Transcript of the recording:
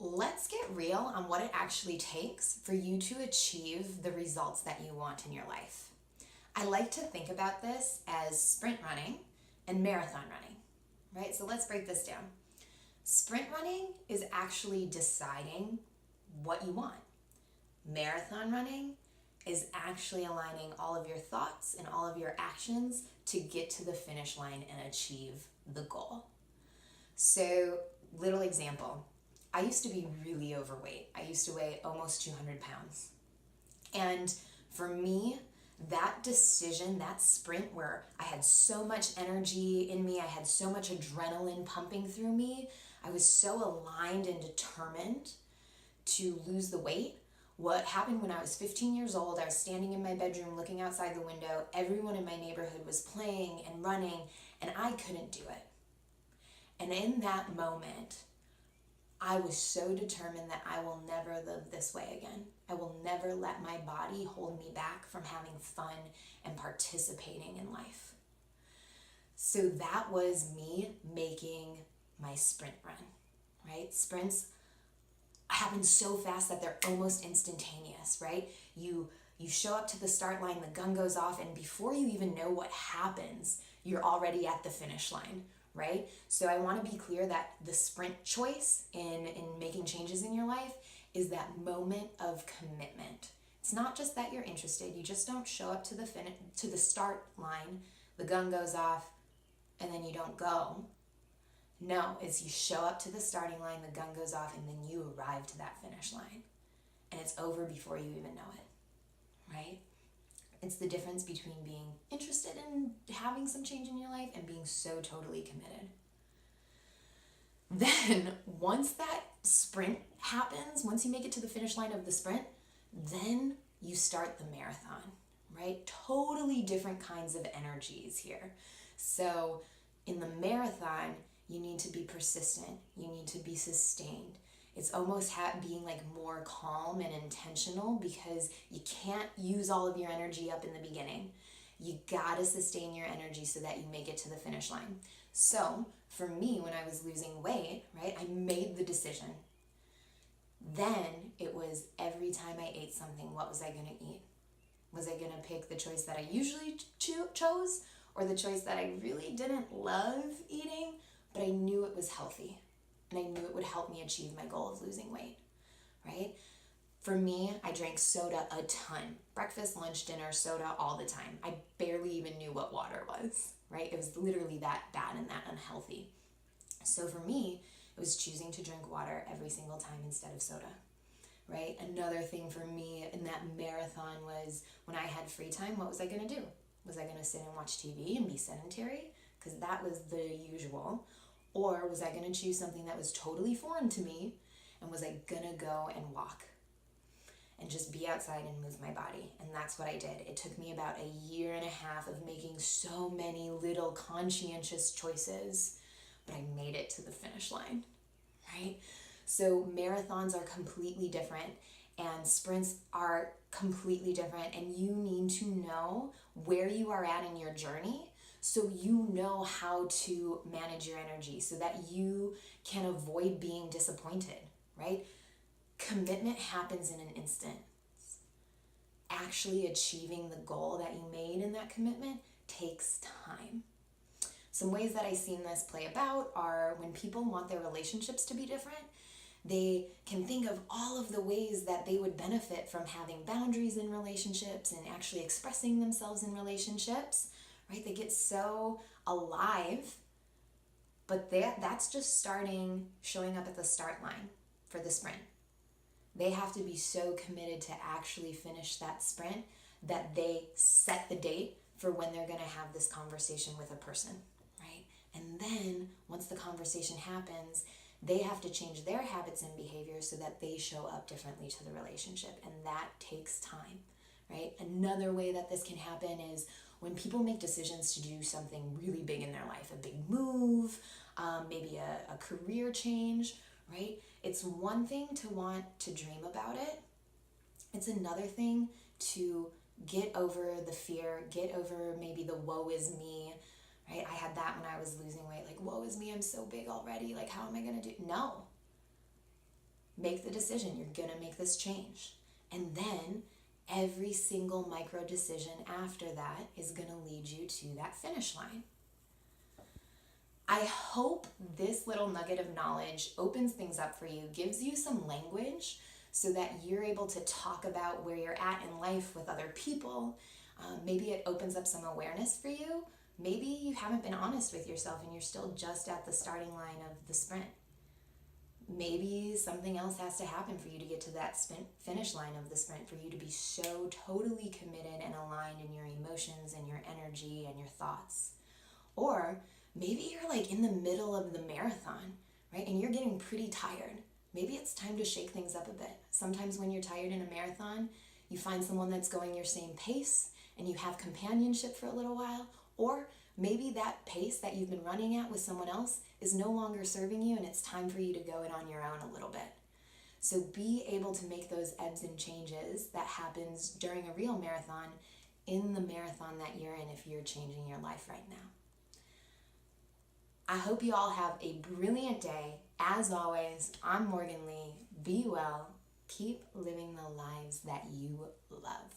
let's get real on what it actually takes for you to achieve the results that you want in your life. I like to think about this as sprint running and marathon running, right? So let's break this down. Sprint running is actually deciding what you want. Marathon running is actually aligning all of your thoughts and all of your actions to get to the finish line and achieve the goal. So, little example. I used to be really overweight. I used to weigh almost 200 pounds. And for me, that decision, that sprint where I had so much energy in me, I had so much adrenaline pumping through me, I was so aligned and determined to lose the weight. What happened when I was 15 years old, I was standing in my bedroom looking outside the window. Everyone in my neighborhood was playing and running, and I couldn't do it. And in that moment, I was so determined that I will never live this way again. I will never let my body hold me back from having fun and participating in life. So that was me making my sprint run, right? Sprints happen so fast that they're almost instantaneous, right? You show up to the start line, the gun goes off, and before you even know what happens, you're already at the finish line, right? So I want to be clear that the sprint choice in making changes in your life is that moment of commitment. It's not just that you're interested. You just don't show up to the start line, the gun goes off, and then you don't go. No, it's you show up to the starting line, the gun goes off, and then you arrive to that finish line. And it's over before you even know it, right? It's the difference between being interested in having some change in your life and being so totally committed. Then, once that sprint happens, once you make it to the finish line of the sprint, then you start the marathon, right? Totally different kinds of energies here. So, in the marathon, you need to be persistent. You need to be sustained. It's almost being like more calm and intentional because you can't use all of your energy up in the beginning. You gotta sustain your energy so that you make it to the finish line. So for me, when I was losing weight, right, I made the decision. Then it was every time I ate something, what was I gonna eat? Was I gonna pick the choice that I usually chose or the choice that I really didn't love eating, but I knew it was healthy and I knew it would help me achieve my goal of losing weight, right? For me, I drank soda a ton. Breakfast, lunch, dinner, soda all the time. I barely even knew what water was, right? It was literally that bad and that unhealthy. So for me, it was choosing to drink water every single time instead of soda, right? Another thing for me in that marathon was when I had free time, what was I gonna do? Was I gonna sit and watch TV and be sedentary? Because that was the usual. Or was I gonna choose something that was totally foreign to me? And was I gonna go and walk and just be outside and move my body? And that's what I did. It took me about a year and a half of making so many little conscientious choices, but I made it to the finish line, right? So marathons are completely different and sprints are completely different, and you need to know where you are at in your journey so you know how to manage your energy so that you can avoid being disappointed, right? Commitment happens in an instant. Actually achieving the goal that you made in that commitment takes time. Some ways that I've seen this play about are when people want their relationships to be different, they can think of all of the ways that they would benefit from having boundaries in relationships and actually expressing themselves in relationships, right? They get so alive, but that's just showing up at the start line for the sprint. They have to be so committed to actually finish that sprint that they set the date for when they're going to have this conversation with a person, right? And then once the conversation happens, they have to change their habits and behaviors so that they show up differently to the relationship, and that takes time, right? Another way that this can happen is when people make decisions to do something really big in their life, a big move, maybe a career change, right? It's one thing to want to dream about it. It's another thing to get over the fear, get over maybe the woe is me, right? I had that when I was losing weight, like, woe is me, I'm so big already. Like, how am I going to do? No, make the decision. You're going to make this change. And then every single micro decision after that is going to lead you to that finish line. I hope this little nugget of knowledge opens things up for you, gives you some language so that you're able to talk about where you're at in life with other people. Maybe it opens up some awareness for you. Maybe you haven't been honest with yourself and you're still just at the starting line of the sprint. Maybe something else has to happen for you to get to that finish line of the sprint, for you to be so totally committed and aligned in your emotions and your energy and your thoughts. Or maybe you're like in the middle of the marathon, right? And you're getting pretty tired. Maybe it's time to shake things up a bit. Sometimes when you're tired in a marathon, you find someone that's going your same pace and you have companionship for a little while. Or maybe that pace that you've been running at with someone else is no longer serving you and it's time for you to go it on your own a little bit. So be able to make those ebbs and changes that happens during a real marathon in the marathon that you're in if you're changing your life right now. I hope you all have a brilliant day. As always, I'm Morgan Lee. Be well. Keep living the lives that you love.